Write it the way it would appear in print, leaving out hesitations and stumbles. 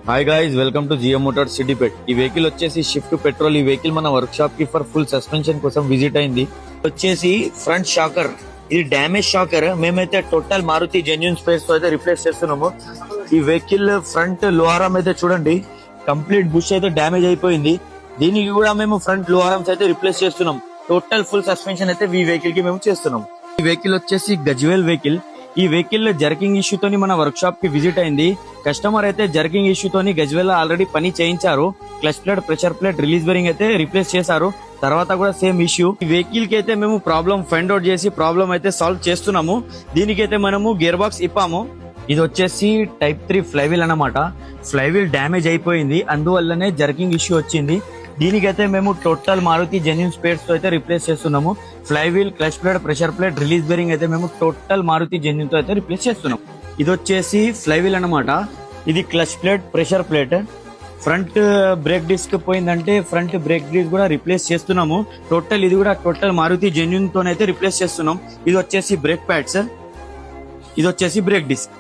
Hi guys, welcome to GM Motors Siddipet. ఈ vehicle వచ్చేసి shift petrol. ఈ వెహికల్ మన వర్క్ షాప్ కి ఫర్ ఫుల్ సస్పెన్షన్ కోసం విజిట్ అయింది. వచ్చేసి ఫ్రంట్ షాకర్, ఇది డ్యామేజ్ షాకర్. మేమైతే టోటల్ మారుతి జెన్యూన్ స్పేస్ తో అయితే రిప్లేస్ చేస్తున్నాము. ఈ వెహికల్ ఫ్రంట్ లోహారం అయితే చూడండి, కంప్లీట్ బుష్ అయితే డ్యామేజ్ అయిపోయింది. దీనికి కూడా మేము ఫ్రంట్ లోహారమ్స్ అయితే రిప్లేస్ చేస్తున్నాం. టోటల్ ఫుల్ సస్పెన్షన్ అయితే ఈ వెహికల్ కి మేము చేస్తున్నాం. ఈ వెహికల్ వచ్చేసి గజ్వేల్ వెహికల్. ఈ వెహికల్ జర్కింగ్ ఇష్యూ తోని మన వర్క్ షాప్ కి విజిట్ అయింది. కస్టమర్ అయితే జర్కింగ్ ఇష్యూ తోని గజ్వేల్ ఆల్రెడీ పని చేయించారు. Clutch plate, pressure plate, release bearing అయితే రిప్లేస్ చేశారు. తర్వాత కూడా సేమ్ ఇష్యూ. ఈ వెహికల్ కి అయితే మేము ప్రాబ్లం ఫైండ్ అవుట్ చేసి ప్రాబ్లం అయితే సాల్వ్ చేస్తున్నాము. దీనికైతే మనము గేర్ బాక్స్ ఇప్పాము. ఇది వచ్చేసి టైప్ 3 ఫ్లైవీల్ అన్నమాట. ఫ్లైవీల్ డ్యామేజ్ అయిపోయింది, అందువల్లనే జర్కింగ్ ఇష్యూ వచ్చింది. దీనికైతే మేము టోటల్ మారుతి జెన్యూన్ స్పేర్స్ తో అయితే రిప్లేస్ చేస్తున్నాము. Flywheel, clutch plate, pressure plate, release bearing అయితే మేము టోటల్ మారుతి జెన్యూన్ తో అయితే రిప్లేస్ చేస్తున్నాం. ఇది వచ్చేసి ఫ్లైవీల్ అన్నమాట. ఇది clutch plate, pressure plate. Front brake disc పోయిందంటే ఫ్రంట్ బ్రేక్ డిస్క్ కూడా రిప్లేస్ చేస్తున్నాము. టోటల్ ఇది కూడా టోటల్ మారుతి జెన్యూన్ తోనైతే రిప్లేస్ చేస్తున్నాం. ఇది వచ్చేసి బ్రేక్ ప్యాడ్స్, ఇది వచ్చేసి బ్రేక్ డిస్క్.